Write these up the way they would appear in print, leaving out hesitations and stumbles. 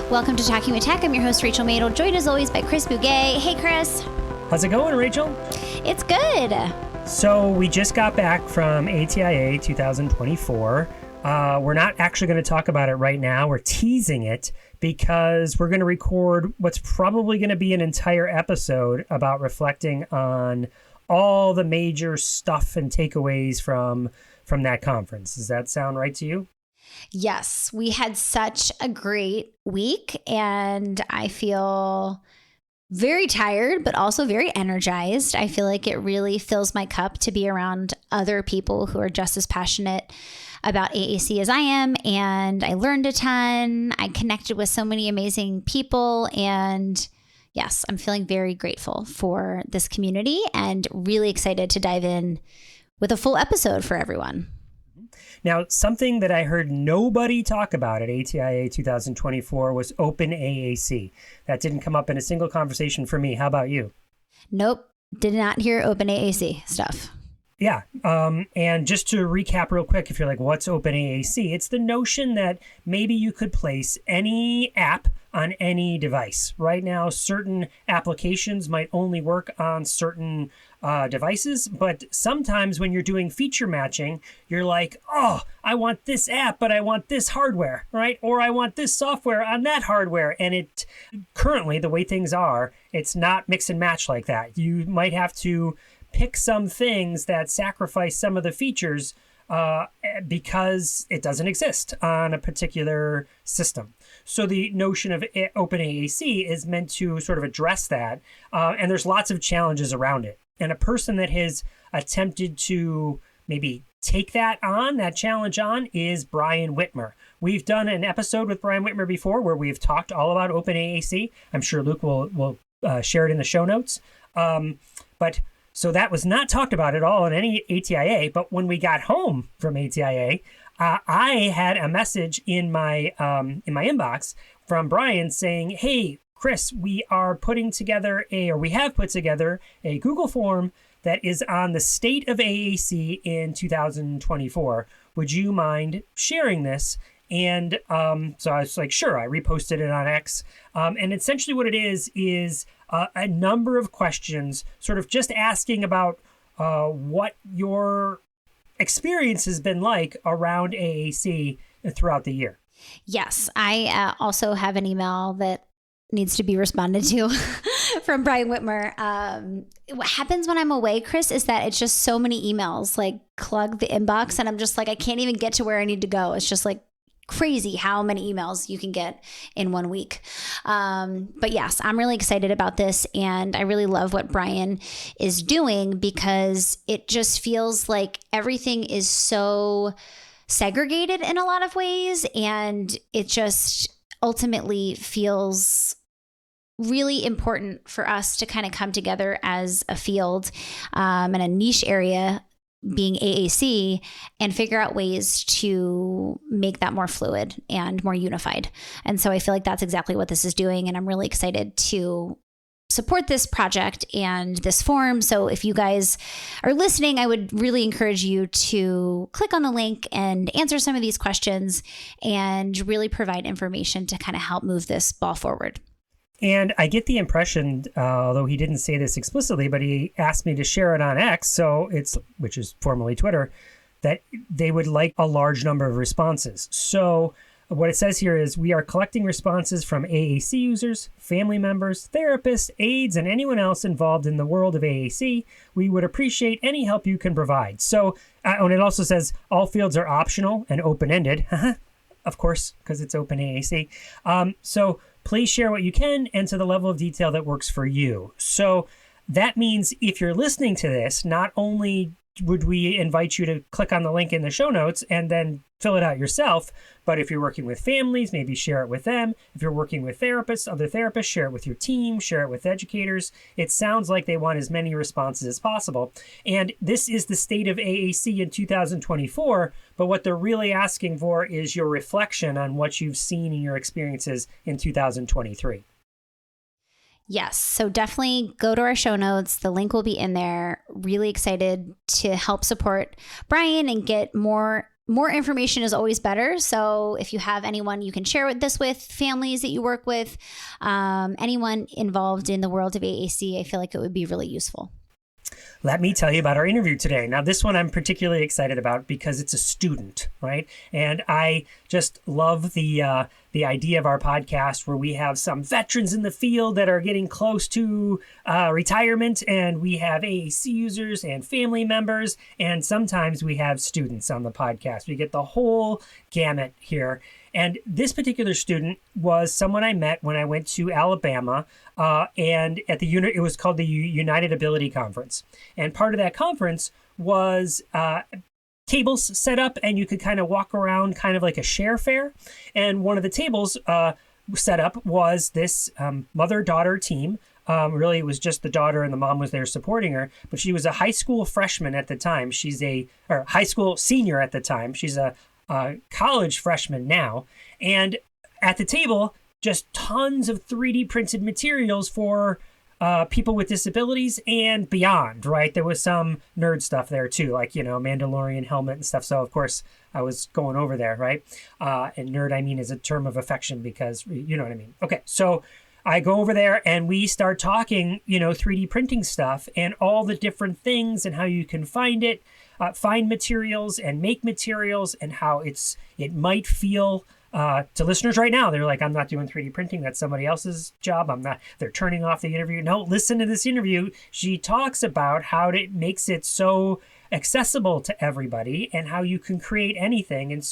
Welcome to Talking with Tech. I'm your host, Rachel Madel, joined as always by Chris Bouguet. Hey, Chris. How's it going, Rachel? It's good. So we just got back from ATIA 2024. We're not actually going to talk about it right now. We're teasing it because we're going to record what's probably going to be an entire episode about reflecting on all the major stuff and takeaways from that conference. Does that sound right to you? Yes, we had such a great week and I feel very tired, but also very energized. I feel like it really fills my cup to be around other people who are just as passionate about AAC as I am. And I learned a ton. I connected with so many amazing people. And yes, I'm feeling very grateful for this community and really excited to dive in with a full episode for everyone. Now, something that I heard nobody talk about at ATIA 2024 was Open AAC. That didn't come up in a single conversation for me. How about you? Nope. Did not hear Open AAC stuff. Yeah. And just to recap real quick, if you're like, what's Open AAC? It's the notion that maybe you could place any app on any device. Right now, certain applications might only work on certain devices, but sometimes when you're doing feature matching, you're like, oh, I want this app, but I want this hardware, right? Or I want this software on that hardware. And it currently, the way things are, it's not mix and match like that. You might have to pick some things that sacrifice some of the features because it doesn't exist on a particular system. So the notion of Open AAC is meant to sort of address that, and there's lots of challenges around it. And a person that has attempted to maybe take that challenge on, is Brian Whitmer. We've done an episode with Brian Whitmer before where we've talked all about Open AAC. I'm sure Luke will share it in the show notes. So that was not talked about at all in any ATIA. But when we got home from ATIA, I had a message in my inbox from Brian saying, "Hey, Chris, we have put together a Google form that is on the state of AAC in 2024. Would you mind sharing this?" And so I was like, sure. I reposted it on X. And essentially what it is a number of questions, sort of just asking about what your experience has been like around AAC throughout the year. Yes, I also have an email that needs to be responded to from Brian Whitmer. What happens when I'm away, Chris, is that it's just so many emails like clog the inbox, and I'm just like, I can't even get to where I need to go. It's just like crazy how many emails you can get in 1 week. But yes, I'm really excited about this, and I really love what Brian is doing because it just feels like everything is so segregated in a lot of ways, and it just ultimately feels really important for us to kind of come together as a field in a niche area being AAC and figure out ways to make that more fluid and more unified. And so I feel like that's exactly what this is doing. And I'm really excited to support this project and this forum. So if you guys are listening, I would really encourage you to click on the link and answer some of these questions and really provide information to kind of help move this ball forward. And I get the impression, although he didn't say this explicitly, but he asked me to share it on X, which is formerly Twitter, that they would like a large number of responses. So what it says here is, we are collecting responses from AAC users, family members, therapists, aides, and anyone else involved in the world of AAC. We would appreciate any help you can provide. So, and it also says all fields are optional and open-ended. Of course, because it's Open AAC. So please share what you can and to the level of detail that works for you. So that means if you're listening to this, not only would we invite you to click on the link in the show notes and then fill it out yourself, but if you're working with families, maybe share it with them. If you're working with therapists, other therapists, share it with your team, share it with educators. It sounds like they want as many responses as possible. And this is the state of AAC in 2024, but what they're really asking for is your reflection on what you've seen in your experiences in 2023. Yes. So definitely go to our show notes. The link will be in there. Really excited to help support Brian and get more more information is always better. So if you have anyone you can share this with, families that you work with, anyone involved in the world of AAC, I feel like it would be really useful. Let me tell you about our interview today. Now, this one I'm particularly excited about because it's a student, right? And I just love the idea of our podcast where we have some veterans in the field that are getting close to retirement, and we have AAC users and family members, and sometimes we have students on the podcast. We get the whole gamut here. And this particular student was someone I met when I went to Alabama, and at the it was called the United Ability Conference. And part of that conference was tables set up, and you could kind of walk around kind of like a share fair. And one of the tables set up was this mother-daughter team. Really, it was just the daughter, and the mom was there supporting her. But she was a high school freshman at the time. Or high school senior at the time. She's a college freshman now. And at the table, just tons of 3D printed materials for people with disabilities and beyond, right? There was some nerd stuff there too, like, Mandalorian helmet and stuff. So of course I was going over there, right? And nerd, I mean, is a term of affection because you know what I mean? Okay. So I go over there and we start talking, 3D printing stuff and all the different things and how you can find it, find materials and make materials, and how it might feel to listeners right now. They're like, I'm not doing 3D printing. That's somebody else's job. They're turning off the interview. No, listen to this interview. She talks about how it makes it so accessible to everybody and how you can create anything. And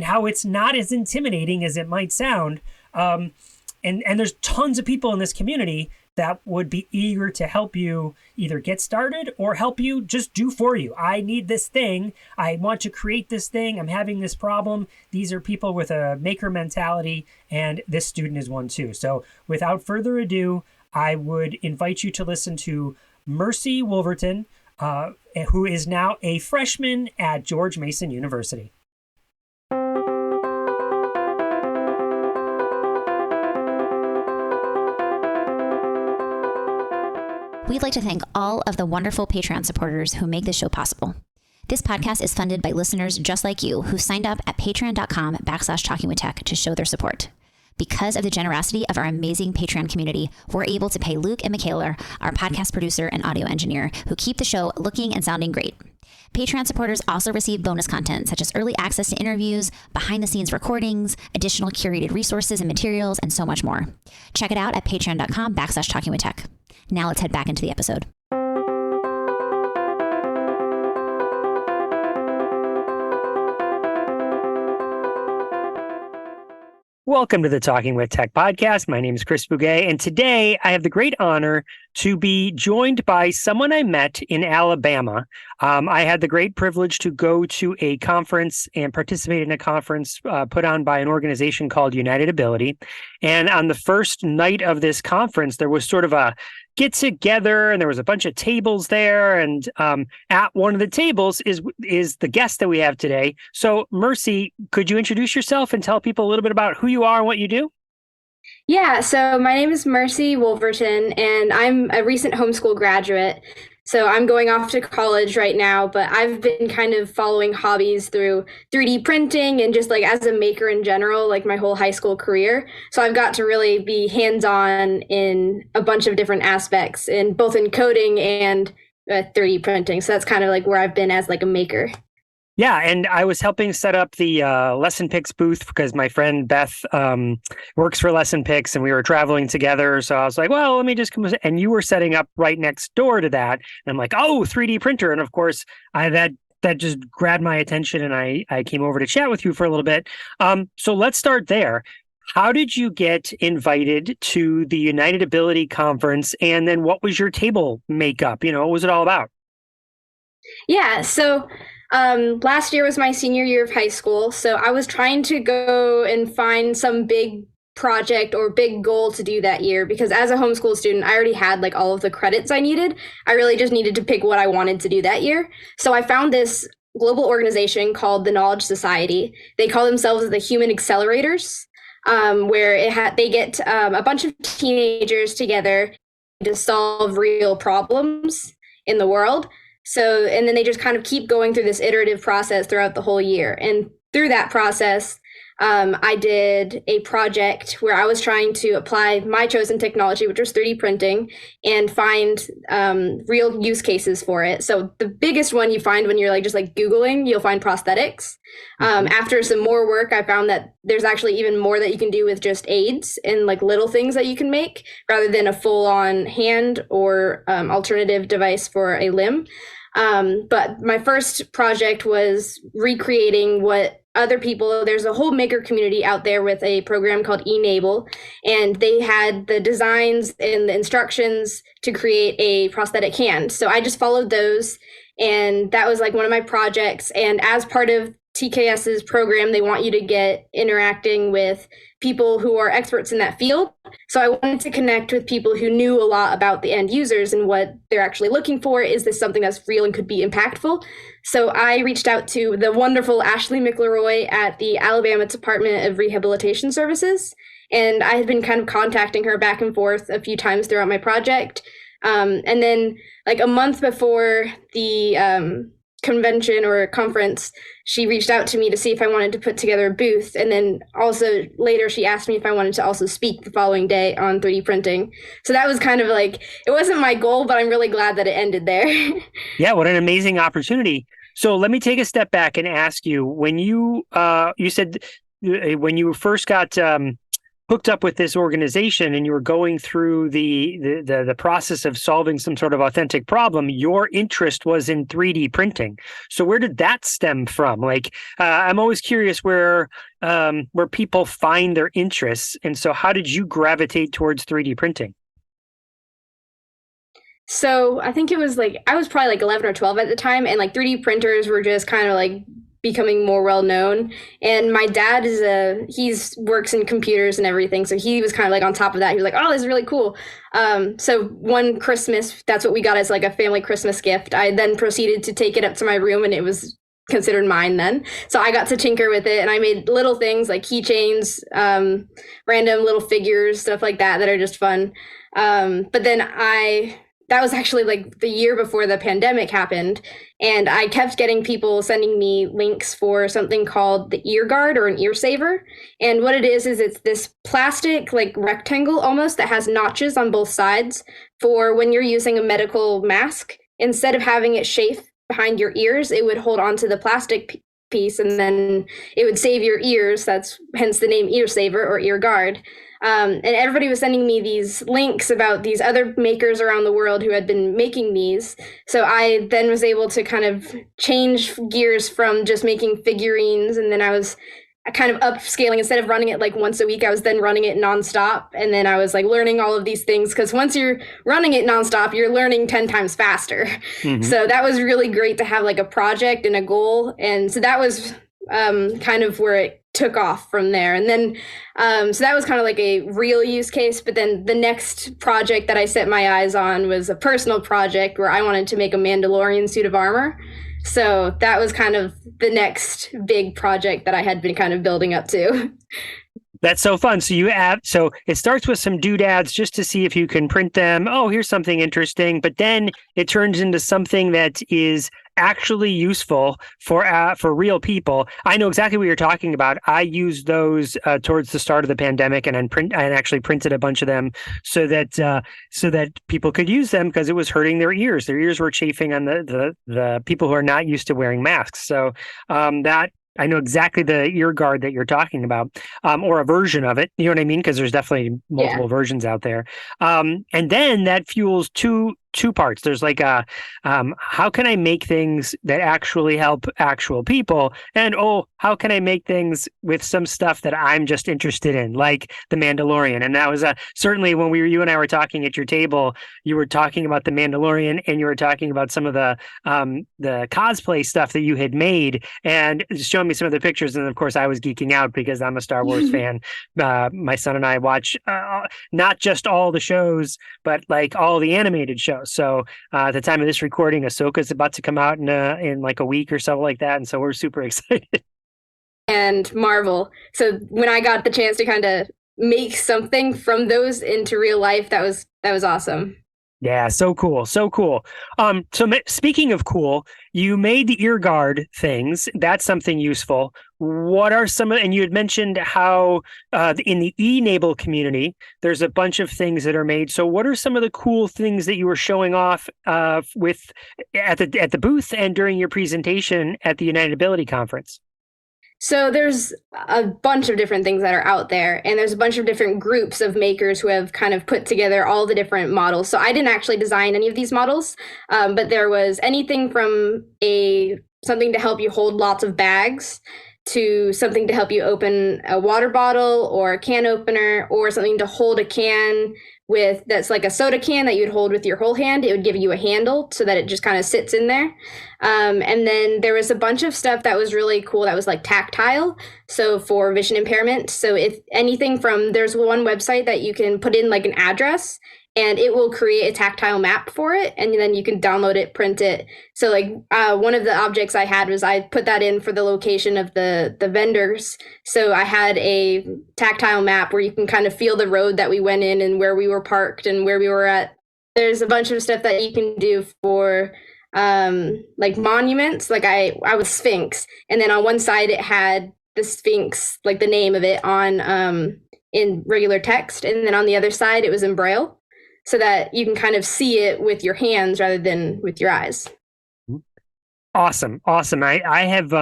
how it's not as intimidating as it might sound. And there's tons of people in this community that would be eager to help you either get started or help you just do for you. I need this thing. I want to create this thing. I'm having this problem. These are people with a maker mentality, and this student is one too. So without further ado, I would invite you to listen to Mercy Wolverton, who is now a freshman at George Mason University. We'd like to thank all of the wonderful Patreon supporters who make this show possible. This podcast is funded by listeners just like you who signed up at patreon.com/talkingwithtech to show their support. Because of the generosity of our amazing Patreon community, we're able to pay Luke and Michaela, our podcast producer and audio engineer, who keep the show looking and sounding great. Patreon supporters also receive bonus content such as early access to interviews, behind-the-scenes recordings, additional curated resources and materials, and so much more. Check it out at patreon.com/talkingwithtech. Now let's head back into the episode. Welcome to the Talking with Tech podcast. My name is Chris Bouguet, and today I have the great honor to be joined by someone I met in Alabama. I had the great privilege to go to a conference and participate in a conference put on by an organization called United Ability. And on the first night of this conference, there was sort of a get together, and there was a bunch of tables there. And at one of the tables is the guest that we have today. So, Mercy, could you introduce yourself and tell people a little bit about who you are and what you do? Yeah, so my name is Mercy Wolverton, and I'm a recent homeschool graduate. So I'm going off to college right now, but I've been kind of following hobbies through 3D printing and just like as a maker in general, like my whole high school career. So I've got to really be hands-on in a bunch of different aspects, in both in coding and 3D printing. So that's kind of like where I've been as like a maker. Yeah, and I was helping set up the Lesson Picks booth because my friend Beth works for Lesson Picks, and we were traveling together. So I was like, well, let me just come. And you were setting up right next door to that. And I'm like, oh, 3D printer. And of course, that just grabbed my attention, and I came over to chat with you for a little bit. So let's start there. How did you get invited to the United Ability Conference? And then what was your table makeup? What was it all about? Yeah, so last year was my senior year of high school, so I was trying to go and find some big project or big goal to do that year, because as a homeschool student, I already had like all of the credits I needed. I really just needed to pick what I wanted to do that year. So I found this global organization called the Knowledge Society. They call themselves the Human Accelerators, where they get a bunch of teenagers together to solve real problems in the world. So, and then they just kind of keep going through this iterative process throughout the whole year. And through that process, I did a project where I was trying to apply my chosen technology, which was 3D printing, and find real use cases for it. So the biggest one you find when you're like just like Googling, you'll find prosthetics. After some more work, I found that there's actually even more that you can do with just aids and like little things that you can make rather than a full-on hand or alternative device for a limb. But my first project was recreating what other people, there's a whole maker community out there with a program called Enable, and they had the designs and the instructions to create a prosthetic hand. So I just followed those, and that was like one of my projects. And as part of TKS's program, they want you to get interacting with people who are experts in that field. So I wanted to connect with people who knew a lot about the end users and what they're actually looking for. Is this something that's real and could be impactful? So I reached out to the wonderful Ashley McLeroy at the Alabama Department of Rehabilitation Services. And I had been kind of contacting her back and forth a few times throughout my project. And then like a month before the convention or conference, she reached out to me to see if I wanted to put together a booth. And then also later she asked me if I wanted to also speak the following day on 3D printing. So that was kind of like, it wasn't my goal, but I'm really glad that it ended there. Yeah, what an amazing opportunity. So let me take a step back and ask you, when you said when you first got hooked up with this organization and you were going through the process of solving some sort of authentic problem, your interest was in 3D printing. So where did that stem from? Like, I'm always curious where people find their interests. And so how did you gravitate towards 3D printing? So I think it was like, I was probably like 11 or 12 at the time, and like 3D printers were just kind of like becoming more well known. And my dad he's works in computers and everything, so he was kind of like on top of that. He was like, oh, this is really cool. So one Christmas, that's what we got as like a family Christmas gift. I then proceeded to take it up to my room, and it was considered mine then. So I got to tinker with it, and I made little things like keychains, random little figures, stuff like that are just fun. But then that was actually like the year before the pandemic happened. And I kept getting people sending me links for something called the ear guard or an ear saver. And what it is it's this plastic like rectangle almost that has notches on both sides for when you're using a medical mask. Instead of having it chafe behind your ears, it would hold onto the plastic piece, and then it would save your ears. That's hence the name ear saver or ear guard. And everybody was sending me these links about these other makers around the world who had been making these. So I then was able to kind of change gears from just making figurines. And then I was kind of upscaling. Instead of running it like once a week, I was then running it nonstop. And then I was like learning all of these things, because once you're running it nonstop, you're learning 10 times faster. Mm-hmm. So that was really great to have like a project and a goal. And so that was kind of where it took off from there. And then so that was kind of like a real use case. But then the next project that I set my eyes on was a personal project where I wanted to make a Mandalorian suit of armor. So that was kind of the next big project that I had been kind of building up to. That's so fun. So it starts with some doodads just to see if you can print them. Oh, here's something interesting. But then it turns into something that is actually useful for real people. I know exactly what you're talking about. I used those towards the start of the pandemic, and actually printed a bunch of them so that people could use them, because it was hurting their ears. Their ears were chafing on the people who are not used to wearing masks. So that. I know exactly the ear guard that you're talking about, or a version of it. You know what I mean? Because there's definitely multiple versions out there. And then that fuels two parts. There's like how can I make things that actually help actual people? And how can I make things with some stuff that I'm just interested in, like the Mandalorian? And that was certainly when you and I were talking at your table, you were talking about the Mandalorian, and you were talking about some of the cosplay stuff that you had made, and showing me some of the pictures. And of course, I was geeking out because I'm a Star Wars fan. My son and I watch not just all the shows, but like all the animated shows. So at the time of this recording, Ahsoka's about to come out in like a week or so like that. And so we're super excited. And Marvel. So when I got the chance to kind of make something from those into real life, that was awesome. Yeah, so cool, so cool. Speaking of cool, you made the ear guard things. That's something useful. What are some of, and you had mentioned how in the e-enable community, there's a bunch of things that are made. So what are some of the cool things that you were showing off with at the booth and during your presentation at the United Ability Conference? So there's a bunch of different things that are out there, and there's a bunch of different groups of makers who have kind of put together all the different models. So I didn't actually design any of these models, but there was anything from a something to help you hold lots of bags to something to help you open a water bottle or a can opener, or something to hold a can with that's like a soda can that you'd hold with your whole hand. It would give you a handle so that it just kind of sits in there. And then there was a bunch of stuff that was really cool that was like tactile. So for vision impairment. So if anything from, there's one website that you can put in like an address and it will create a tactile map for it. And then you can download it, print it. So like one of the objects I had was I put that in for the location of the vendors. So I had a tactile map where you can kind of feel the road that we went in and where we were parked and where we were at. There's a bunch of stuff that you can do for like monuments. Like I was Sphinx, and then on one side it had the Sphinx, like the name of it on in regular text, and then on the other side it was in Braille, so that you can kind of see it with your hands rather than with your eyes. Awesome. I have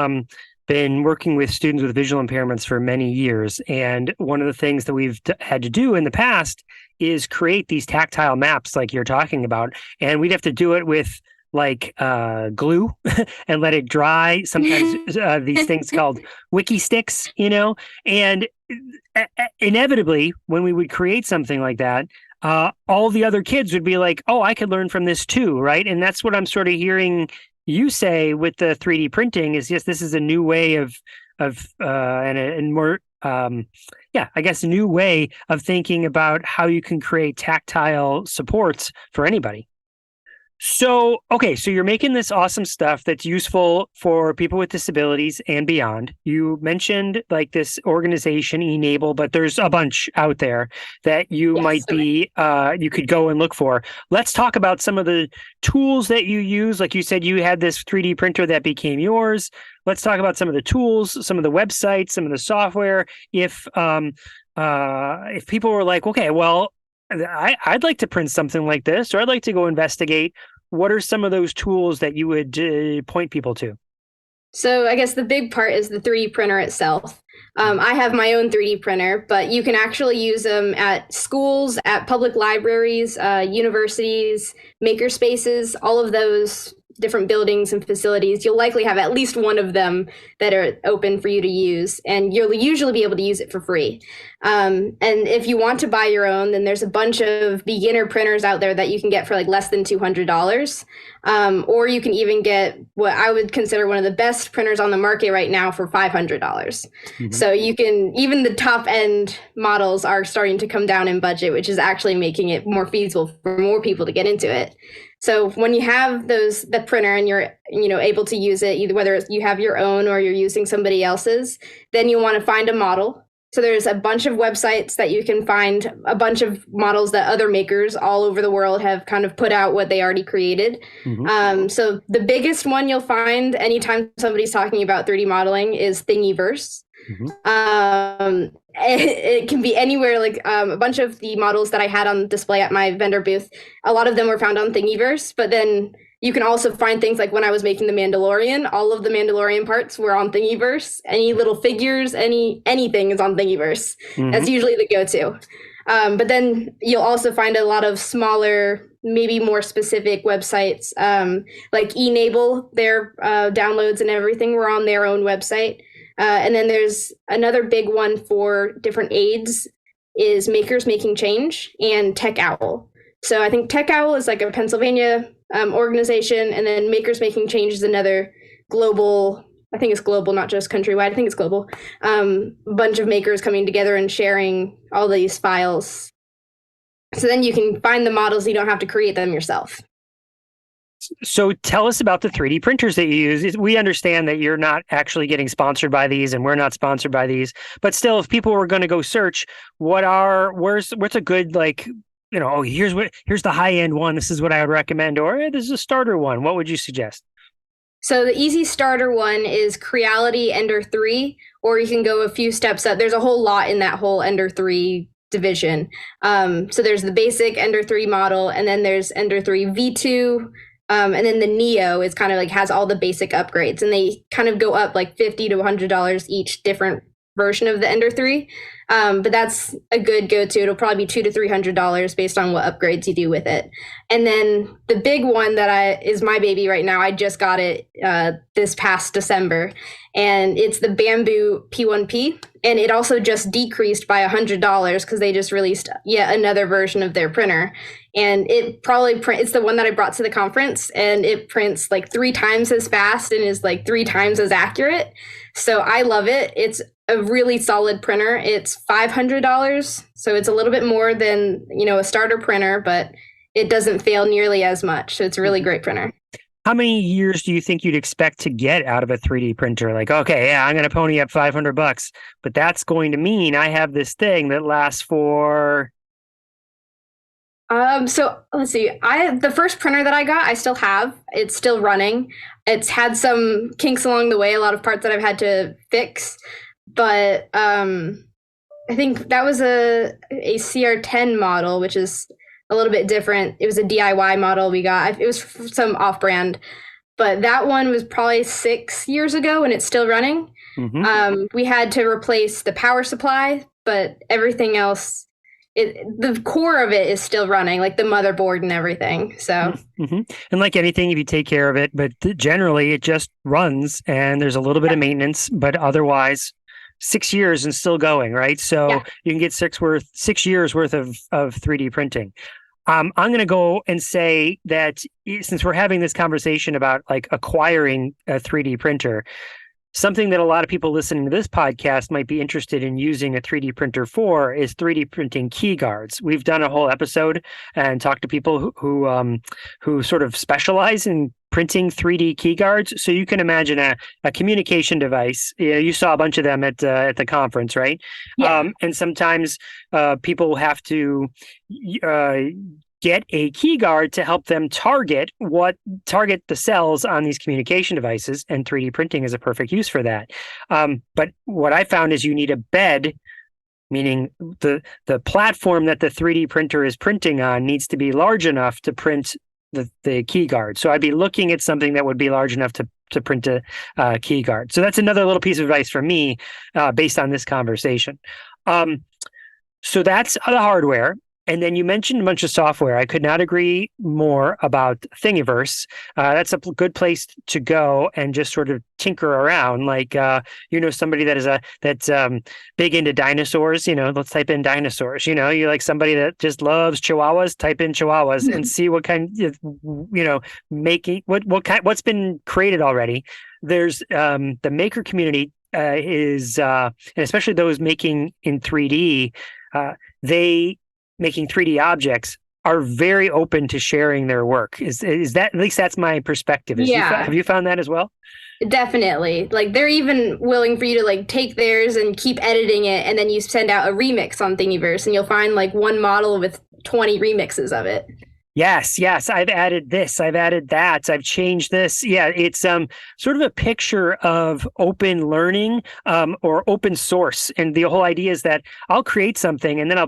been working with students with visual impairments for many years, and one of the things that we've had to do in the past is create these tactile maps like you're talking about, and we'd have to do it with like glue and let it dry. Sometimes these things called wiki sticks, and inevitably when we would create something like that, all the other kids would be like, oh, I could learn from this too, right? And that's what I'm sort of hearing you say with the 3D printing is, yes, this is a new way of and more I guess a new way of thinking about how you can create tactile supports for anybody. So, okay, so you're making this awesome stuff that's useful for people with disabilities and beyond. You mentioned like this organization, Enable, but there's a bunch out there that you might be, you could go and look for. Let's talk about some of the tools that you use. Like you said, you had this 3D printer that became yours. Let's talk about some of the tools, some of the websites, some of the software. If people were like, okay, well, I'd like to print something like this, or I'd like to go investigate. What are some of those tools that you would point people to? So I guess the big part is the 3D printer itself. I have my own 3D printer, but you can actually use them at schools, at public libraries, universities, maker spaces, all of those different buildings and facilities. You'll likely have at least one of them that are open for you to use, and you'll usually be able to use it for free. And if you want to buy your own, then there's a bunch of beginner printers out there that you can get for like less than $200. Or you can even get what I would consider one of the best printers on the market right now for $500. Mm-hmm. So you can, even the top end models are starting to come down in budget, which is actually making it more feasible for more people to get into it. So when you have the printer and you're, able to use it, either whether you have your own or you're using somebody else's, then you want to find a model. So there's a bunch of websites that you can find a bunch of models that other makers all over the world have kind of put out what they already created. Mm-hmm. So the biggest one you'll find anytime somebody's talking about 3D modeling is Thingiverse. Mm-hmm. It can be anywhere, like a bunch of the models that I had on display at my vendor booth, a lot of them were found on Thingiverse, but then you can also find things like when I was making the Mandalorian, all of the Mandalorian parts were on Thingiverse. Any little figures, anything is on Thingiverse. Mm-hmm. That's usually the go-to. But then you'll also find a lot of smaller, maybe more specific websites, like Enable, their downloads and everything were on their own website. And then there's another big one for different aids is Makers Making Change and Tech Owl. So I think Tech Owl is like a Pennsylvania organization, and then Makers Making Change is another global, I think it's global, not just countrywide, I think it's global, bunch of makers coming together and sharing all these files. So then you can find the models, you don't have to create them yourself. So tell us about the 3D printers that you use. We understand that you're not actually getting sponsored by these, and we're not sponsored by these. But still, if people were going to go search, what's a good oh, here's the high end one. This is what I would recommend, or this is a starter one. What would you suggest? So the easy starter one is Creality Ender 3, or you can go a few steps up. There's a whole lot in that whole Ender 3 division. So there's the basic Ender 3 model, and then there's Ender 3 V2, and then the Neo is kind of like has all the basic upgrades, and they kind of go up like $50 to $100 each, different version of the Ender 3. But that's a good go-to. It'll probably be $200 to $300 based on what upgrades you do with it. And then the big one that is my baby right now, I just got it this past December, and it's the Bamboo P1P. And it also just decreased by $100 because they just released yet another version of their printer. And it probably it's the one that I brought to the conference, and it prints like 3 times as fast and is like 3 times as accurate. So I love it. It's a really solid printer. It's $500, so it's a little bit more than, a starter printer, but it doesn't fail nearly as much. So it's a really great printer. How many years do you think you'd expect to get out of a 3D printer? Like, okay, yeah, I'm going to pony up $500, but that's going to mean I have this thing that lasts for. So let's see. The first printer that I got, I still have. It's still running. It's had some kinks along the way, a lot of parts that I've had to fix. But I think that was a CR10 model, which is a little bit different. It was a DIY model we got. It was some off-brand, but that one was probably 6 years ago, and it's still running. Mm-hmm. We had to replace the power supply, but everything else, the core of it is still running, like the motherboard and everything. So, mm-hmm. And like anything, if you take care of it, but generally it just runs, and there's a little bit of maintenance, but otherwise 6 years and still going, right? So you can get 6 years worth of 3D printing. I'm going to go and say that since we're having this conversation about like acquiring a 3D printer, something that a lot of people listening to this podcast might be interested in using a 3D printer for is 3D printing key guards. We've done a whole episode and talked to people who sort of specialize in printing 3D key guards. So you can imagine a communication device. You saw a bunch of them at the conference, right? Yeah. And sometimes people have to get a key guard to help them target the cells on these communication devices, and 3D printing is a perfect use for that. But what I found is you need a bed, meaning the platform that the 3D printer is printing on needs to be large enough to print the key guard. So I'd be looking at something that would be large enough to print a key guard. So that's another little piece of advice from me based on this conversation. So that's the hardware. And then you mentioned a bunch of software. I could not agree more about Thingiverse. That's a good place to go and just sort of tinker around. Like, somebody that's big into dinosaurs. Let's type in dinosaurs. You like somebody that just loves Chihuahuas. Type in Chihuahuas and see what kind. Making what's been created already. There's the maker community is, and especially those making in 3D. Making 3D objects are very open to sharing their work. Is that, at least that's my perspective. Have you found that as well? Definitely. Like they're even willing for you to like take theirs and keep editing it, and then you send out a remix on Thingiverse, and you'll find like one model with 20 remixes of it. Yes. I've added this. I've added that. I've changed this. Yeah, it's sort of a picture of open learning or open source, and the whole idea is that I'll create something and then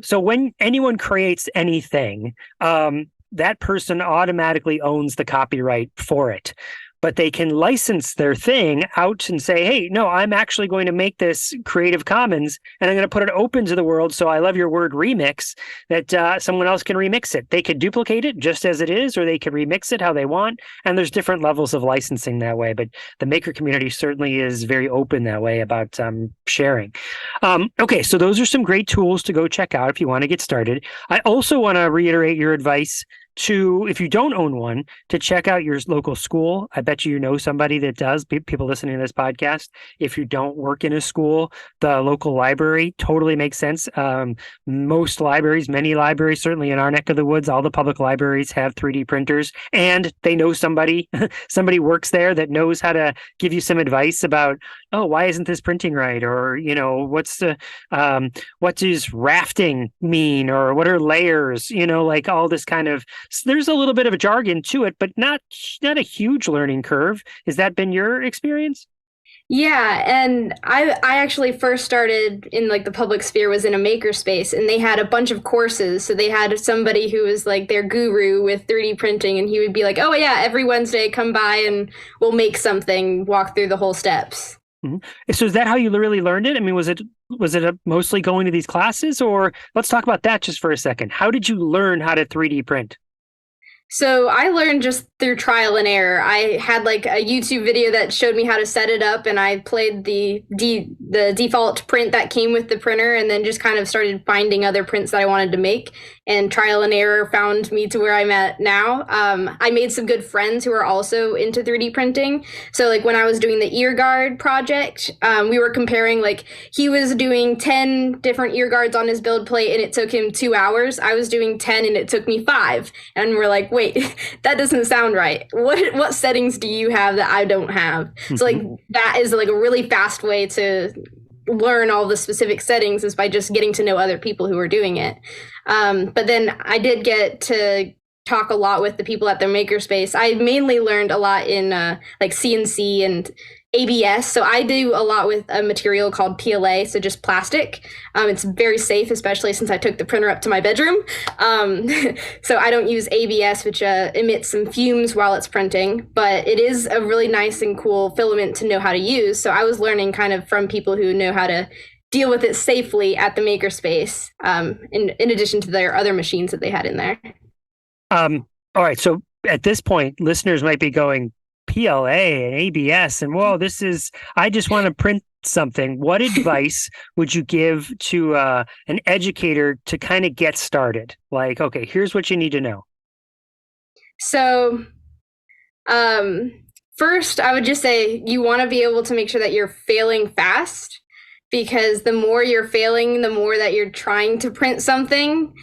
so when anyone creates anything, that person automatically owns the copyright for it. But they can license their thing out and say, hey, no, I'm actually going to make this Creative Commons and I'm going to put it open to the world. So I love your word remix, that someone else can remix it. They could duplicate it just as it is, or they could remix it how they want. And there's different levels of licensing that way. But the maker community certainly is very open that way about sharing. Okay, so those are some great tools to go check out if you want to get started. I also want to reiterate your advice if you don't own one, to check out your local school. I bet you know somebody that does, people listening to this podcast. If you don't work in a school, the local library totally makes sense. Most libraries, many libraries, certainly in our neck of the woods, all the public libraries have 3D printers, and they know somebody works there that knows how to give you some advice about, oh, why isn't this printing right? Or, what does rafting mean? Or what are layers? Like all this kind of, there's a little bit of a jargon to it, but not a huge learning curve. Has that been your experience? Yeah, and I actually first started in like the public sphere was in a makerspace, and they had a bunch of courses. So they had somebody who was like their guru with 3D printing, and he would be like, "Oh yeah, every Wednesday come by and we'll make something, walk through the whole steps." Mm-hmm. So is that how you really learned it? I mean, was it mostly going to these classes, or let's talk about that just for a second. How did you learn how to 3D print? So I learned just through trial and error. I had like a YouTube video that showed me how to set it up, and I played the default print that came with the printer, and then just kind of started finding other prints that I wanted to make. And trial and error found me to where I'm at now. I made some good friends who are also into 3D printing. So like when I was doing the ear guard project, we were comparing, like he was doing 10 different ear guards on his build plate and it took him 2 hours. I was doing 10 and it took me 5. And we're like, wait, that doesn't sound right. What settings do you have that I don't have? Mm-hmm. So like that is like a really fast way to learn all the specific settings, is by just getting to know other people who are doing it. But then I did get to talk a lot with the people at the makerspace. I mainly learned a lot in like CNC and ABS. So I do a lot with a material called PLA, so just plastic. It's very safe, especially since I took the printer up to my bedroom. So I don't use ABS, which emits some fumes while it's printing, but it is a really nice and cool filament to know how to use. So I was learning kind of from people who know how to deal with it safely at the makerspace, in addition to their other machines that they had in there. All right. So at this point, listeners might be going, PLA and ABS, and whoa, I just want to print something. What advice would you give to an educator to kind of get started? Like, okay, here's what you need to know. So, first, I would just say you want to be able to make sure that you're failing fast, because the more you're failing, the more that you're trying to print something,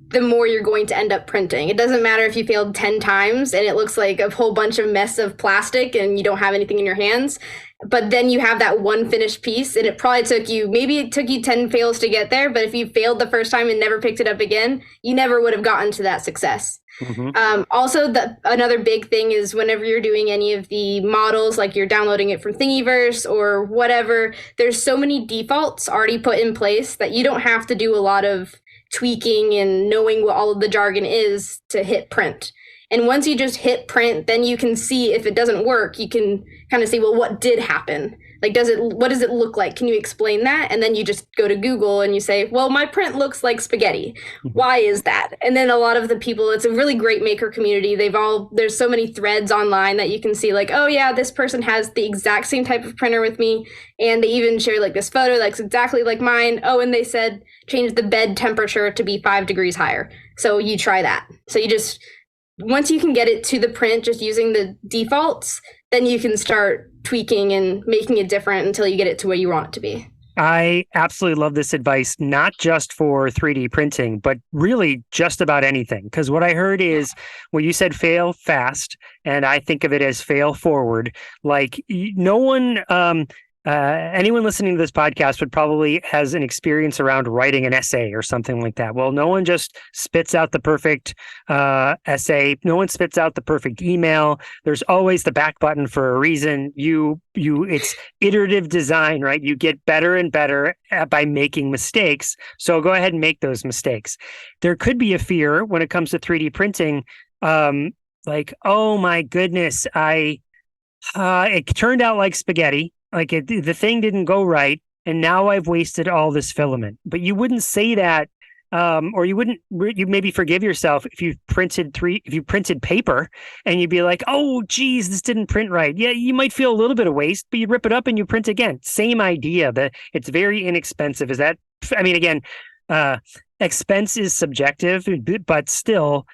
the more you're going to end up printing. It doesn't matter if you failed 10 times and it looks like a whole bunch of mess of plastic and you don't have anything in your hands, but then you have that one finished piece, and it probably took you 10 fails to get there, but if you failed the first time and never picked it up again, you never would have gotten to that success. Mm-hmm. Also, another big thing is whenever you're doing any of the models, like you're downloading it from Thingiverse or whatever, there's so many defaults already put in place that you don't have to do a lot of tweaking and knowing what all of the jargon is to hit print. And once you just hit print, then you can see if it doesn't work, you can kind of see, well, what did happen? Like, what does it look like? Can you explain that? And then you just go to Google and you say, well, my print looks like spaghetti. Why is that? And then a lot of the people, it's a really great maker community. There's so many threads online that you can see, like, oh yeah, this person has the exact same type of printer with me. And they even share like this photo that's exactly like mine. Oh, and they said, change the bed temperature to be 5 degrees higher. So you try that. So once you can get it to the print just using the defaults, then you can start tweaking and making it different until you get it to where you want it to be. I absolutely love this advice, not just for 3D printing, but really just about anything. Because what I heard is, well, you said fail fast, and I think of it as fail forward. Like no one, anyone listening to this podcast would probably has an experience around writing an essay or something like that. Well, no one just spits out the perfect essay. No one spits out the perfect email. There's always the back button for a reason. It's iterative design, right? You get better and better by making mistakes. So go ahead and make those mistakes. There could be a fear when it comes to 3D printing, like, oh my goodness, it turned out like spaghetti. Like the thing didn't go right, and now I've wasted all this filament. But you wouldn't say that, or you maybe forgive yourself if you printed paper, and you'd be like, oh, geez, this didn't print right. Yeah, you might feel a little bit of waste, but you rip it up and you print again. Same idea. That it's very inexpensive. Again, expense is subjective, but still,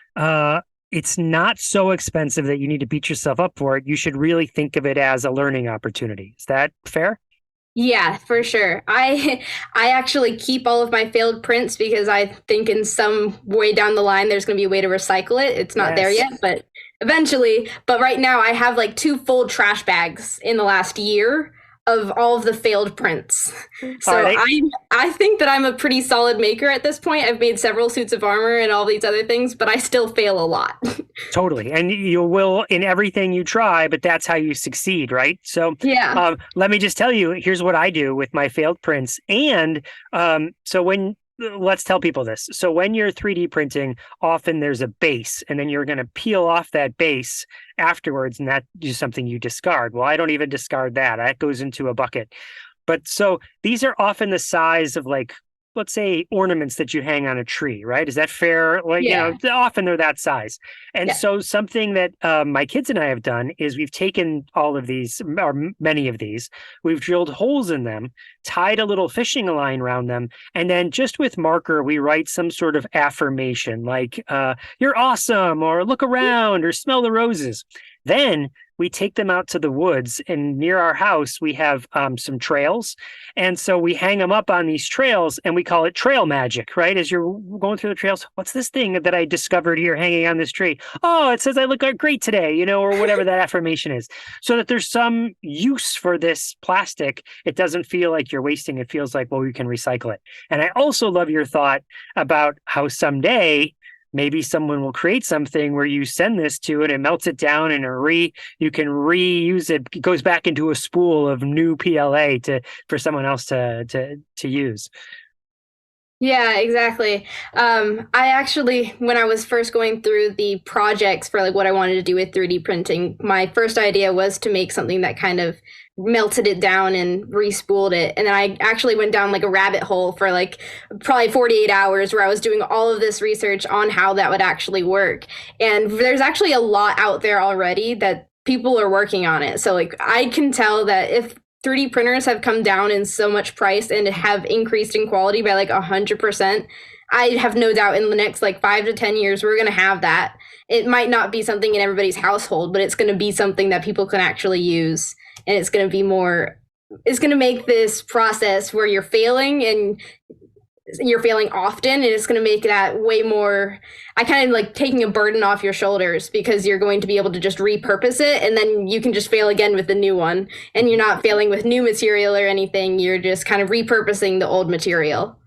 it's not so expensive that you need to beat yourself up for it. You should really think of it as a learning opportunity. Is that fair? Yeah, for sure. I actually keep all of my failed prints because I think in some way down the line there's going to be a way to recycle it. It's not there Yes. yet, but eventually. But right now I have like 2 full trash bags in the last year of all of the failed prints. So I think that I'm a pretty solid maker at this point. I've made several suits of armor and all these other things, but I still fail a lot. Totally. And you will in everything you try, but that's how you succeed, right? So Yeah. let me just tell you, here's what I do with my failed prints. And let's tell people this. So when you're 3D printing, often there's a base, and then you're going to peel off that base afterwards, and that is something you discard. Well, I don't even discard that. That goes into a bucket. But so these are often the size of like, let's say ornaments that you hang on a tree, right? Is that fair? Like, Yeah. often they're that size. And Yeah. so something that my kids and I have done is we've taken all of these, or many of these, we've drilled holes in them, tied a little fishing line around them, and then just with marker, we write some sort of affirmation like, you're awesome, or look around, or smell the roses. Then we take them out to the woods, and near our house, we have some trails. And so we hang them up on these trails, and we call it trail magic, right? As you're going through the trails, what's this thing that I discovered here hanging on this tree? Oh, it says I look great today, or whatever that affirmation is. So that there's some use for this plastic. It doesn't feel like you're wasting. It feels like, well, we can recycle it. And I also love your thought about how someday maybe someone will create something where you send this to it and melts it down and you can reuse it. It goes back into a spool of new PLA for someone else to use. Yeah, exactly. I actually, when I was first going through the projects for like what I wanted to do with 3D printing, my first idea was to make something that kind of melted it down and re-spooled it. And then I actually went down like a rabbit hole for like probably 48 hours where I was doing all of this research on how that would actually work. And there's actually a lot out there already that people are working on it. So like I can tell that if 3D printers have come down in so much price and have increased in quality by like 100%, I have no doubt in the next like 5 to 10 years, we're going to have that. It might not be something in everybody's household, but it's going to be something that people can actually use. And it's going to make this process where you're failing often, and it's going to make that way more, I kind of like taking a burden off your shoulders because you're going to be able to just repurpose it, and then you can just fail again with the new one, and you're not failing with new material or anything. You're just kind of repurposing the old material.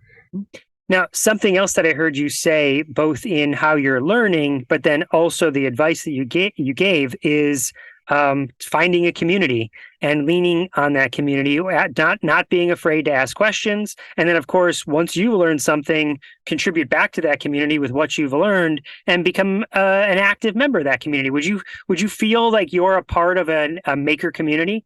Now, something else that I heard you say, both in how you're learning, but then also the advice that you gave is finding a community and leaning on that community, not being afraid to ask questions. And then, of course, once you learn something, contribute back to that community with what you've learned and become an active member of that community. Would you feel like you're a part of a maker community?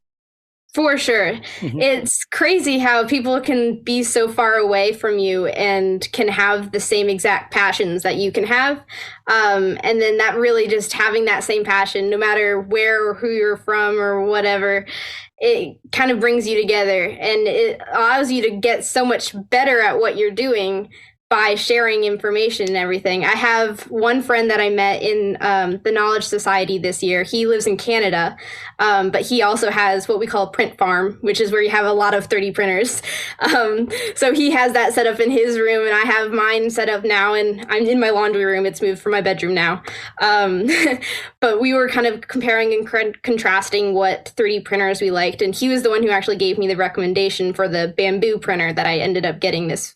For sure. Mm-hmm. It's crazy how people can be so far away from you and can have the same exact passions that you can have. And then that really just having that same passion, no matter where or who you're from or whatever, it kind of brings you together and it allows you to get so much better at what you're doing by sharing information and everything. I have one friend that I met in the Knowledge Society this year. He lives in Canada, but he also has what we call a print farm, which is where you have a lot of 3D printers. So he has that set up in his room, and I have mine set up now, and I'm in my laundry room. It's moved from my bedroom now. But we were kind of comparing and contrasting what 3D printers we liked, and he was the one who actually gave me the recommendation for the bamboo printer that I ended up getting this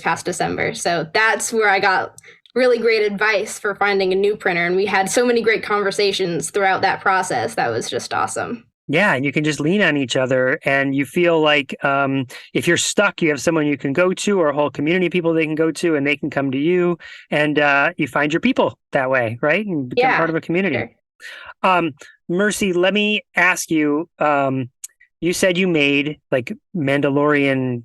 past December. So that's where I got really great advice for finding a new printer. And we had so many great conversations throughout that process. That was just awesome. Yeah, and you can just lean on each other, and you feel like if you're stuck, you have someone you can go to, or a whole community of people they can go to, and they can come to you, and you find your people that way, right? And become part of a community. Sure. Mercy, let me ask you, you said you made like Mandalorian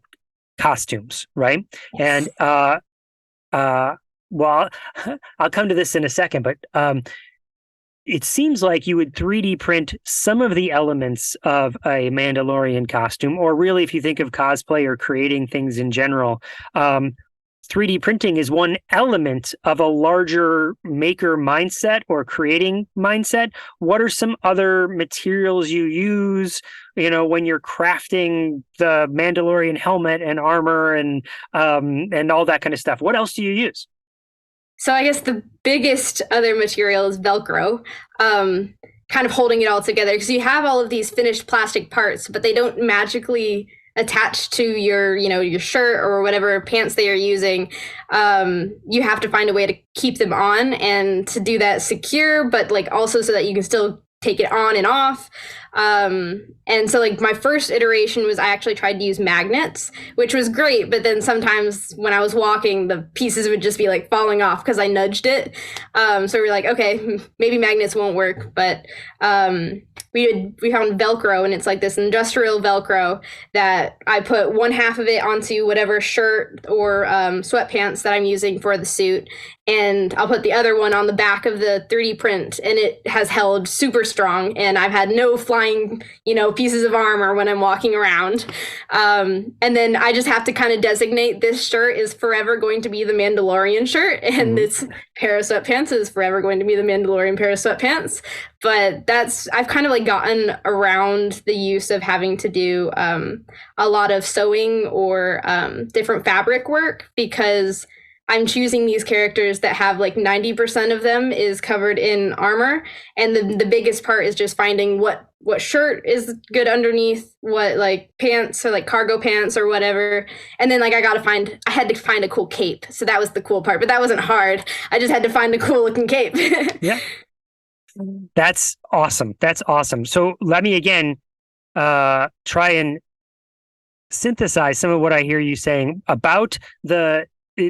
costumes, right? Yes. And well, I'll come to this in a second, but it seems like you would 3D print some of the elements of a Mandalorian costume, or really, if you think of cosplay or creating things in general, 3D printing is one element of a larger maker mindset or creating mindset. What are some other materials you use, when you're crafting the Mandalorian helmet and armor and all that kind of stuff? What else do you use? So I guess the biggest other material is Velcro, kind of holding it all together, because you have all of these finished plastic parts, but they don't magically attach to your shirt or whatever pants they are using. You have to find a way to keep them on and to do that secure, but like also so that you can still take it on and off. And so like my first iteration was I actually tried to use magnets, which was great. But then sometimes when I was walking, the pieces would just be like falling off because I nudged it. So we were like, okay, maybe magnets won't work. But we found Velcro, and it's like this industrial Velcro that I put one half of it onto whatever shirt or sweatpants that I'm using for the suit. And I'll put the other one on the back of the 3D print, and it has held super strong. And I've had no flying, pieces of armor when I'm walking around. And then I just have to kind of designate this shirt is forever going to be the Mandalorian shirt, and this pair of sweatpants is forever going to be the Mandalorian pair of sweatpants. But I've kind of like gotten around the use of having to do a lot of sewing or different fabric work, because I'm choosing these characters that have like 90% of them is covered in armor. And the biggest part is just finding what shirt is good underneath, what like pants or like cargo pants or whatever. And then like I had to find a cool cape. So that was the cool part, but that wasn't hard. I just had to find a cool looking cape. Yeah. That's awesome. That's awesome. So let me again try and synthesize some of what I hear you saying about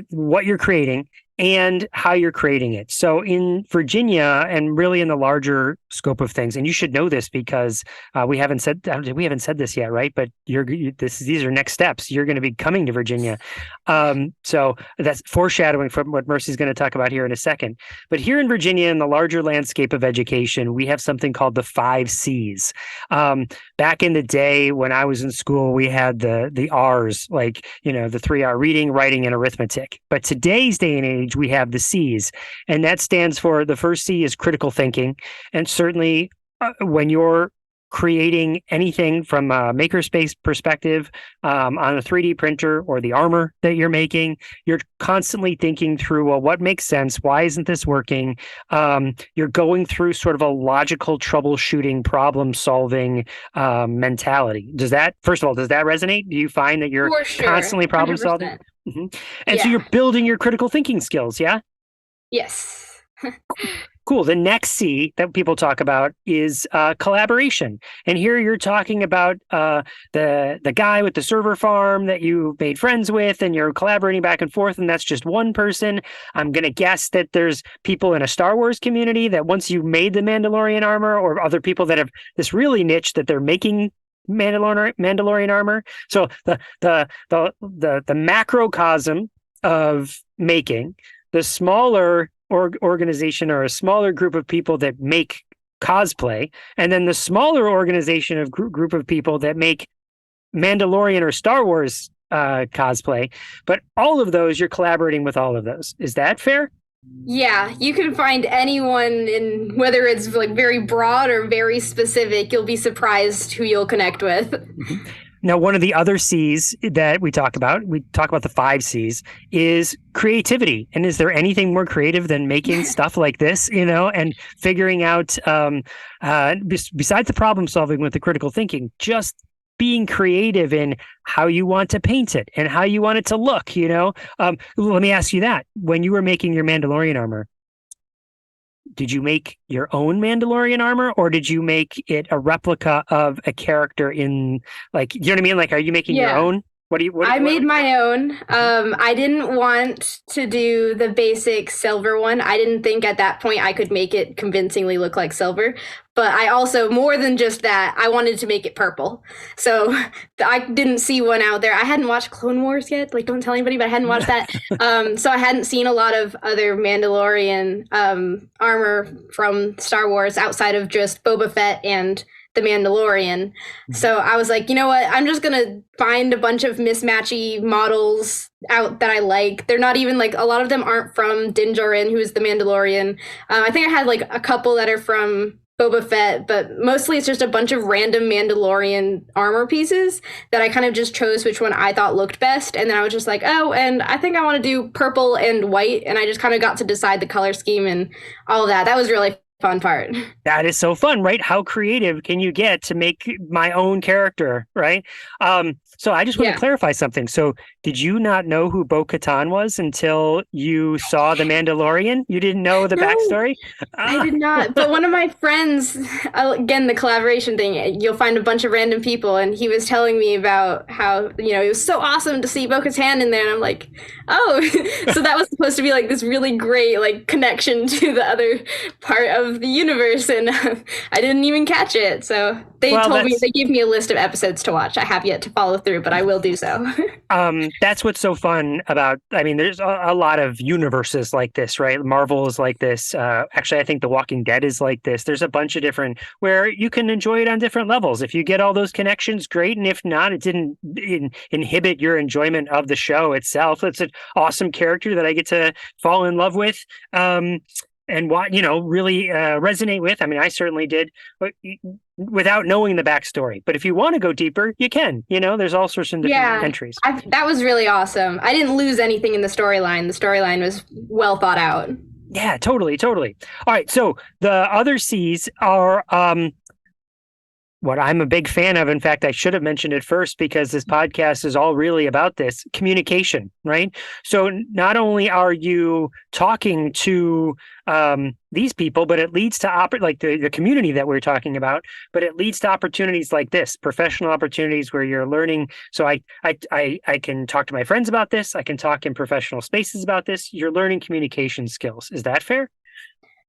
what you're creating and how you're creating it. So in Virginia, and really in the larger scope of things, and you should know this because we haven't said this yet, right? But these are next steps. You're going to be coming to Virginia, so that's foreshadowing from what Mercy's going to talk about here in a second. But here in Virginia, in the larger landscape of education, we have something called the 5 C's. Back in the day when I was in school, we had the R's, like the 3R: reading, writing, and arithmetic. But today's day and age, we have the C's, and that stands for, the first C is critical thinking. And certainly when you're creating anything from a makerspace perspective on a 3D printer or the armor that you're making, you're constantly thinking through, well, what makes sense? Why isn't this working? You're going through sort of a logical troubleshooting, problem solving mentality. First of all, does that resonate? Do you find that you're constantly problem solving? Mm-hmm. And so you're building your critical thinking skills, yeah? Yes. Cool. The next C that people talk about is collaboration. And here you're talking about the guy with the server farm that you made friends with, and you're collaborating back and forth, and that's just one person. I'm going to guess that there's people in a Star Wars community that once you've made the Mandalorian armor, or other people that have this really niche that they're making Mandalorian armor. So the macrocosm of making, the smaller organization or a smaller group of people that make cosplay, and then the smaller organization of group of people that make Mandalorian or Star Wars cosplay. But all of those, you're collaborating with all of those. Is that fair? Yeah, you can find anyone, in whether it's like very broad or very specific, you'll be surprised who you'll connect with. Now, one of the other C's that we talk about the 5 C's, is creativity. And is there anything more creative than making stuff like this, and figuring out, besides the problem solving with the critical thinking, just being creative in how you want to paint it and how you want it to look, Let me ask you that. When you were making your Mandalorian armor, did you make your own Mandalorian armor, or did you make it a replica of a character in, like, you know what I mean? Like, are you making your own? I made my own. I didn't want to do the basic silver one. I didn't think at that point I could make it convincingly look like silver. But I also, more than just that, I wanted to make it purple. So I didn't see one out there. I hadn't watched Clone Wars yet. Like, don't tell anybody, but I hadn't watched that. So I hadn't seen a lot of other Mandalorian armor from Star Wars outside of just Boba Fett and The Mandalorian. So I was like, you know what? I'm just gonna find a bunch of mismatchy models out that I like. They're not even like, a lot of them aren't from Din Djarin, who is the Mandalorian. I think I had like a couple that are from Boba Fett, but mostly it's just a bunch of random Mandalorian armor pieces that I kind of just chose which one I thought looked best. And then I was just like, oh, and I think I want to do purple and white. And I just kind of got to decide the color scheme and all of that. That was really fun part. That is so fun, right? How creative can you get to make my own character, right? So I just want to clarify something. So did you not know who Bo-Katan was until you saw The Mandalorian? You didn't know the backstory? I did not. But one of my friends, again, the collaboration thing, you'll find a bunch of random people, and he was telling me about how, you know, it was so awesome to see Bo-Katan in there. And I'm like, oh, so that was supposed to be like this really great like connection to the other part of the universe. And I didn't even catch it. So they gave me a list of episodes to watch. I have yet to follow through, but I will do so. That's what's so fun about, I mean, there's a lot of universes like this, right? Marvel is like this. Actually, I think The Walking Dead is like this. There's a bunch of different where you can enjoy it on different levels. If you get all those connections, great. And if not, it didn't inhibit your enjoyment of the show itself. It's an awesome character that I get to fall in love with. And what, you know, really resonate with. I mean, I certainly did, but without knowing the backstory. But if you want to go deeper, you can. You know, there's all sorts of different entries. That was really awesome. I didn't lose anything in the storyline. The storyline was well thought out. Yeah, totally. All right, so the other C's are what I'm a big fan of. In fact, I should have mentioned it first because this podcast is all really about this communication, right? So not only are you talking to these people, but it leads to like the community that we're talking about, but it leads to opportunities like this, professional opportunities where you're learning. So I can talk to my friends about this. I can talk in professional spaces about this. You're learning communication skills. Is that fair?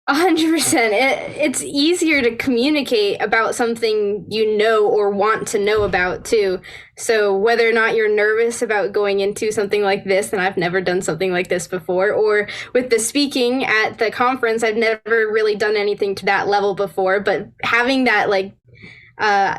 100%. It's easier to communicate about something you know or want to know about too. So whether or not you're nervous about going into something like this, and I've never done something like this before, or with the speaking at the conference, I've never really done anything to that level before, but having that like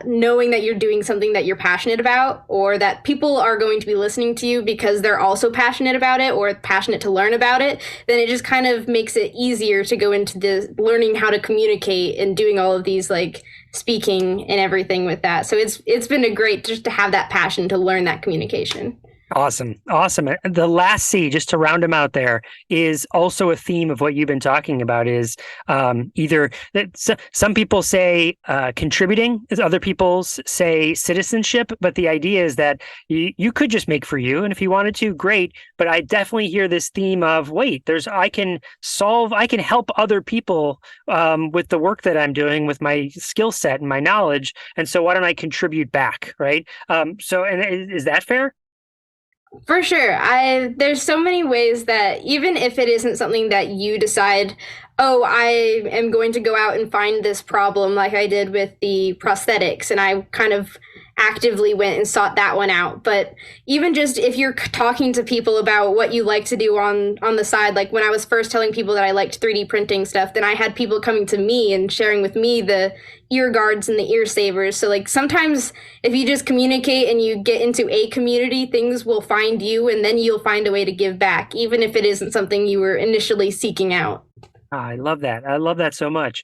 knowing that you're doing something that you're passionate about, or that people are going to be listening to you because they're also passionate about it or passionate to learn about it, then it just kind of makes it easier to go into the learning how to communicate and doing all of these like speaking and everything with that. So it's been a great just to have that passion to learn that communication. Awesome. The last C, just to round them out there, is also a theme of what you've been talking about is either that some people say contributing, as other people say citizenship, but the idea is that you could just make for you. And if you wanted to, great. But I definitely hear this theme of, wait, I can help other people with the work that I'm doing with my skill set and my knowledge. And so why don't I contribute back, right? So, and is that fair? For sure. There's so many ways that even if it isn't something that you decide, oh, I am going to go out and find this problem like I did with the prosthetics, and I kind of actively went and sought that one out. But even just if you're talking to people about what you like to do on the side, like when I was first telling people that I liked 3D printing stuff, then I had people coming to me and sharing with me the ear guards and the ear savers. So like sometimes if you just communicate and you get into a community, things will find you, and then you'll find a way to give back, even if it isn't something you were initially seeking out. I love that. I love that so much.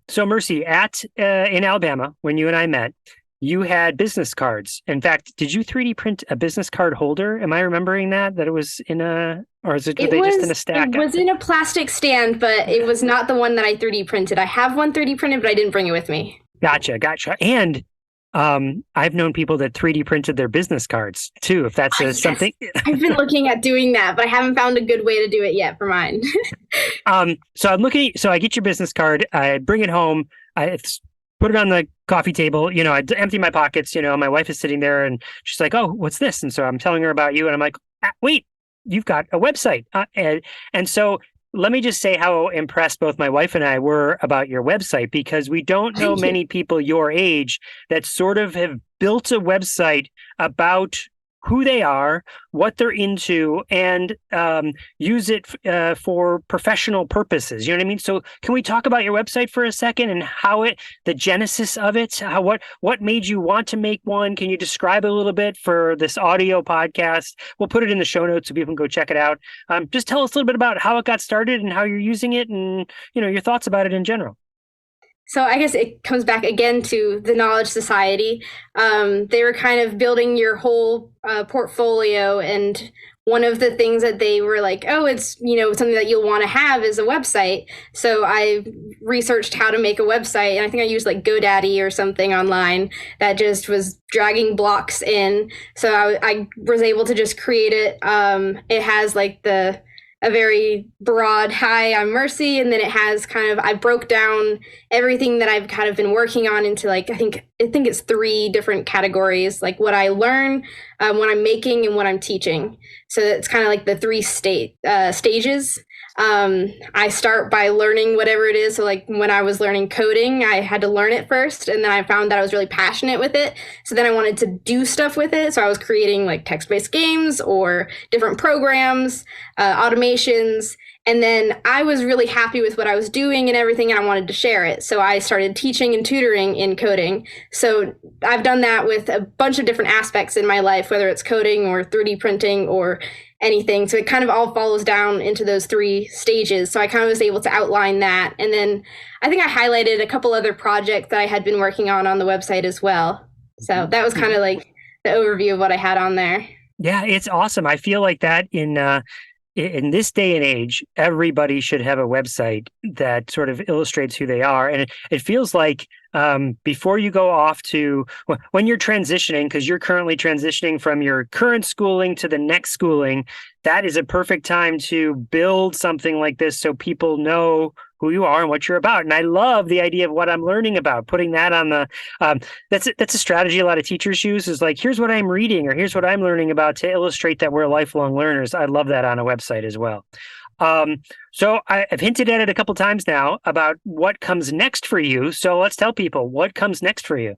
So Mercy, in Alabama, when you and I met, you had business cards. In fact, did you 3D print a business card holder? Am I remembering that it was in or is it just in a stack? It was in a plastic stand, but it was not the one that I 3D printed. I have one 3D printed, but I didn't bring it with me. Gotcha. And I've known people that 3D printed their business cards too, if that's something. I've been looking at doing that, but I haven't found a good way to do it yet for mine. So I get your business card, I bring it home, I put it on the coffee table, I empty my pockets, my wife is sitting there and she's like, oh, what's this? And so I'm telling her about you and I'm like, wait, you've got a website. And so let me just say how impressed both my wife and I were about your website, because we don't know many people your age that sort of have built a website about who they are, what they're into, and use it for professional purposes. You know what I mean? So can we talk about your website for a second and the genesis of it? What made you want to make one? Can you describe a little bit for this audio podcast? We'll put it in the show notes so people can go check it out. Just tell us a little bit about how it got started and how you're using it, and your thoughts about it in general. So I guess it comes back again to the Knowledge Society. They were kind of building your whole portfolio, and one of the things that they were like, oh, it's something that you'll want to have is a website. So I researched how to make a website, and I think I used like GoDaddy or something online that just was dragging blocks in. So I was able to just create it. It has like a very broad, hi, I'm Mercy. And then it has I broke down everything that I've kind of been working on into like, I think it's 3 different categories, like what I learn, what I'm making, and what I'm teaching. So it's kind of like the 3 stages. I start by learning whatever it is. So like when I was learning coding, I had to learn it first. And then I found that I was really passionate with it. So then I wanted to do stuff with it. So I was creating like text-based games or different programs, automations. And then I was really happy with what I was doing and everything, and I wanted to share it. So I started teaching and tutoring in coding. So I've done that with a bunch of different aspects in my life, whether it's coding or 3D printing or anything. So it kind of all follows down into those 3 stages. So I kind of was able to outline that. And then I think I highlighted a couple other projects that I had been working on the website as well. So that was kind of like the overview of what I had on there. Yeah, it's awesome. I feel like that in this day and age, everybody should have a website that sort of illustrates who they are. And it feels like before you go off to, when you're transitioning, because you're currently transitioning from your current schooling to the next schooling, that is a perfect time to build something like this so people know who you are and what you're about. And I love the idea of what I'm learning about, putting that on the, that's a strategy a lot of teachers use, is like, here's what I'm reading or here's what I'm learning about to illustrate that we're lifelong learners. I love that on a website as well. So I've hinted at it a couple times now about what comes next for you. So let's tell people what comes next for you.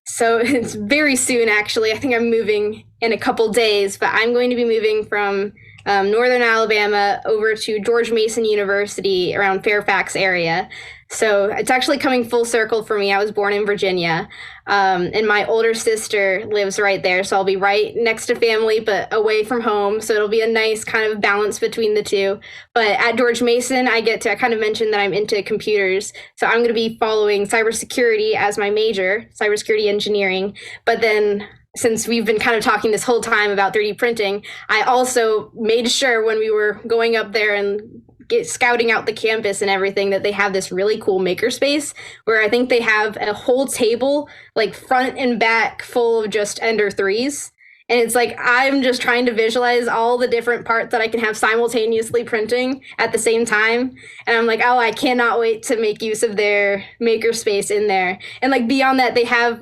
So it's very soon, actually. I think I'm moving in a couple days, but I'm going to be moving from northern Alabama over to George Mason University around Fairfax area. So it's actually coming full circle for me. I was born in Virginia, and my older sister lives right there. So I'll be right next to family, but away from home. So it'll be a nice kind of balance between the two. But at George Mason, I kind of mentioned that I'm into computers. So I'm going to be following cybersecurity as my major, cybersecurity engineering. But then since we've been kind of talking this whole time about 3D printing, I also made sure when we were going up there and scouting out the campus and everything that they have this really cool makerspace where I think they have a whole table, like front and back, full of just Ender 3s. And it's like, I'm just trying to visualize all the different parts that I can have simultaneously printing at the same time. And I'm like, oh, I cannot wait to make use of their makerspace in there. And like beyond that, they have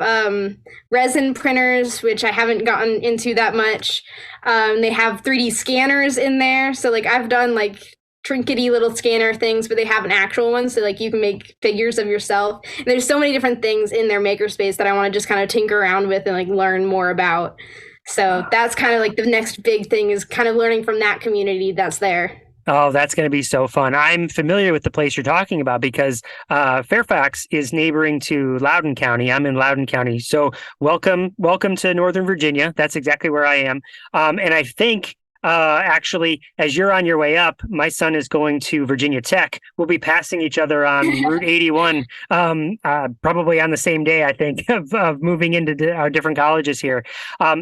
resin printers, which I haven't gotten into that much. They have 3D scanners in there. So like I've done like trinkety little scanner things, but they have an actual one. So like you can make figures of yourself. And there's so many different things in their makerspace that I want to just kind of tinker around with and like learn more about. So that's kind of like the next big thing, is kind of learning from that community that's there. Oh, that's going to be so fun. I'm familiar with the place you're talking about because Fairfax is neighboring to Loudoun County. I'm in Loudoun County. So welcome to Northern Virginia. That's exactly where I am. And I think actually, as you're on your way up, my son is going to Virginia Tech. We'll be passing each other on Route 81, probably on the same day, I think, of moving into our different colleges here.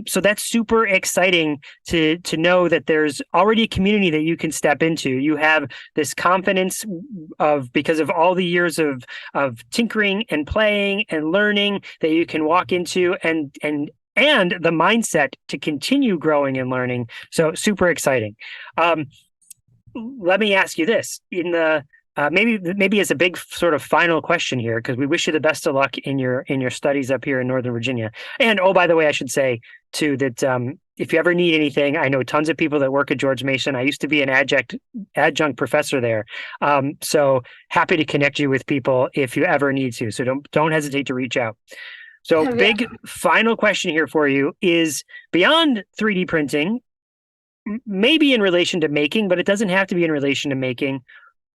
So that's super exciting to know that there's already a community that you can step into. You have this confidence because of all the years of tinkering and playing and learning that you can walk into and the mindset to continue growing and learning. So super exciting. Let me ask you this: in the maybe as a big sort of final question here, because we wish you the best of luck in your studies up here in Northern Virginia. And oh, by the way, I should say too that if you ever need anything, I know tons of people that work at George Mason. I used to be an adjunct professor there, so happy to connect you with people if you ever need to. So don't hesitate to reach out. So big final question here for you is, beyond 3D printing, maybe in relation to making, but it doesn't have to be in relation to making.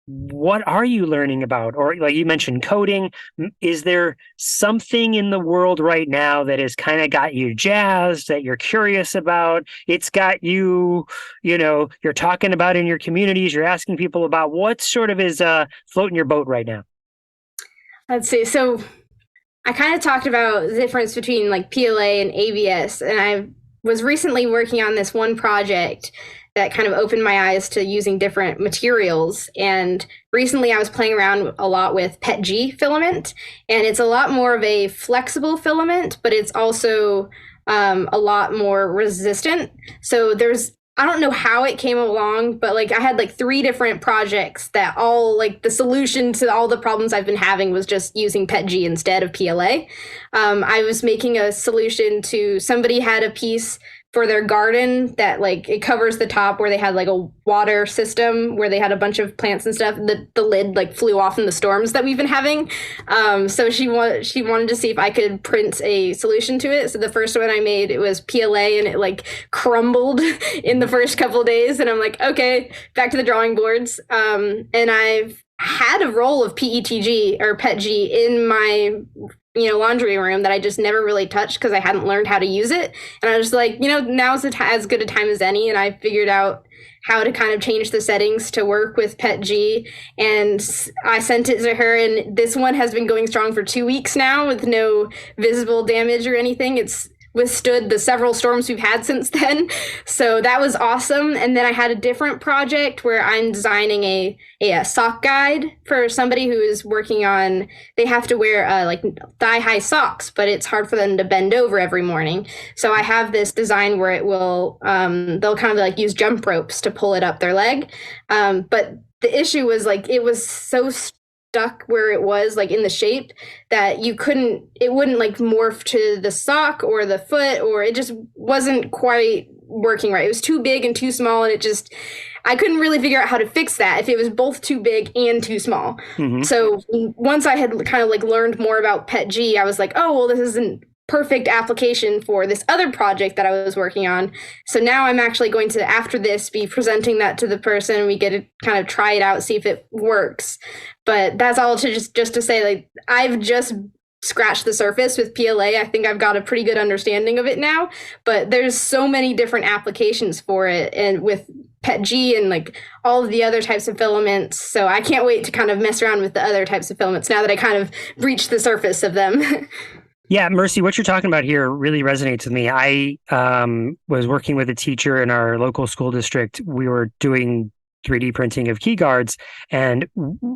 What are you learning about? Or like you mentioned coding, is there something in the world right now that has kind of got you jazzed, that you're curious about? It's got you, you're talking about in your communities, you're asking people about. What sort of is floating your boat right now? Let's see. So I kind of talked about the difference between like PLA and ABS, and I was recently working on this one project that kind of opened my eyes to using different materials. And recently I was playing around a lot with PETG filament, and it's a lot more of a flexible filament, but it's also a lot more resistant. So I don't know how it came along, but like I had like 3 different projects that all like the solution to all the problems I've been having was just using PETG instead of PLA. I was making a solution to, somebody had a piece for their garden that like it covers the top where they had like a water system where they had a bunch of plants and stuff. The lid like flew off in the storms that we've been having. So she wanted to see if I could print a solution to it. So the first one I made, it was PLA, and it like crumbled in the first couple of days. And I'm like, okay, back to the drawing boards. And I've had a roll of PETG or PETG in my laundry room that I just never really touched because I hadn't learned how to use it. And I was like, now's as good a time as any. And I figured out how to kind of change the settings to work with PETG. And I sent it to her, and this one has been going strong for 2 weeks now with no visible damage or anything. It's withstood the several storms we've had since then. So that was awesome. And then I had a different project where I'm designing a sock guide for somebody who is working on, they have to wear like thigh-high socks, but it's hard for them to bend over every morning. So I have this design where it will, they'll kind of like use jump ropes to pull it up their leg. But the issue was like, it was so stuck where it was like in the shape that it wouldn't like morph to the sock or the foot, or it just wasn't quite working right. It was too big and too small, and I couldn't really figure out how to fix that if it was both too big and too small. Mm-hmm. So once I had kind of like learned more about PETG, I was like, oh, well, this isn't perfect application for this other project that I was working on. So now I'm actually going to, after this, be presenting that to the person, and we get to kind of try it out, see if it works. But that's all to just to say, like, I've just scratched the surface with PLA. I think I've got a pretty good understanding of it now, but there's so many different applications for it, and with PETG and like all of the other types of filaments. So I can't wait to kind of mess around with the other types of filaments now that I kind of breached the surface of them. Yeah, Mercy, what you're talking about here really resonates with me. I was working with a teacher in our local school district. We were doing 3D printing of key guards, and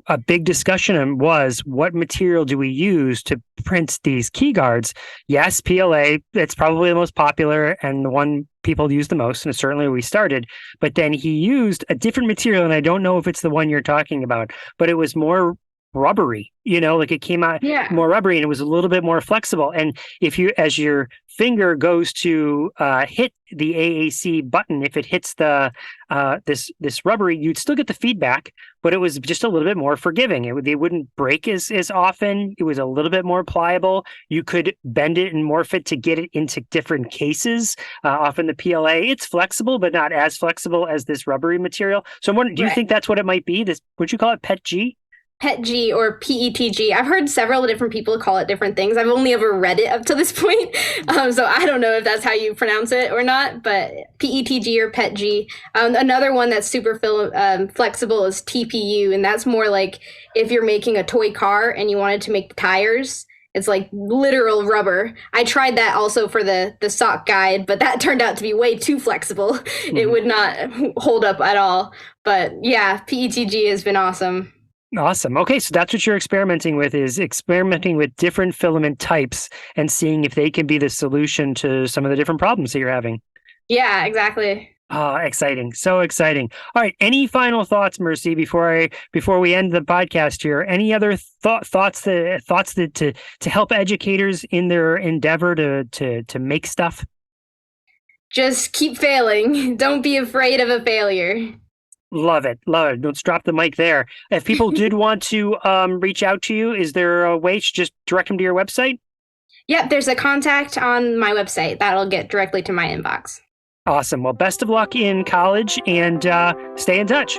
a big discussion was, what material do we use to print these key guards? Yes, PLA, it's probably the most popular and the one people use the most, and it's certainly where we started. But then he used a different material, and I don't know if it's the one you're talking about, but it was more rubbery, like it came out more rubbery, and it was a little bit more flexible. And if you, as your finger goes to hit the AAC button, if it hits the this rubbery, you'd still get the feedback, but it was just a little bit more forgiving. They wouldn't break as often. It was a little bit more pliable. You could bend it and morph it to get it into different cases. Often the PLA, it's flexible, but not as flexible as this rubbery material. So I'm wondering, do you think that's what it might be? Would you call it PETG? PETG or PETG. I've heard several different people call it different things. I've only ever read it up to this point. So I don't know if that's how you pronounce it or not, but PETG or PETG. Another one that's super flexible is TPU. And that's more like if you're making a toy car and you wanted to make the tires, it's like literal rubber. I tried that also for the sock guide, but that turned out to be way too flexible. Mm-hmm. It would not hold up at all. But yeah, PETG has been awesome. Awesome. Okay, so that's what you're experimenting with, is experimenting with different filament types and seeing if they can be the solution to some of the different problems that you're having. Yeah, exactly. Oh, exciting. So exciting. All right. Any final thoughts, Mercy, before we end the podcast here? Any other thoughts to help educators in their endeavor to make stuff? Just keep failing. Don't be afraid of a failure. Love it. Let's drop the mic there. If people did want to reach out to you, is there a way to just direct them to your website? Yep, there's a contact on my website that'll get directly to my inbox. Awesome. Well, best of luck in college and stay in touch.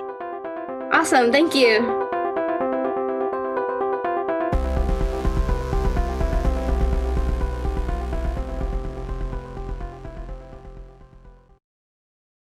Awesome. Thank you.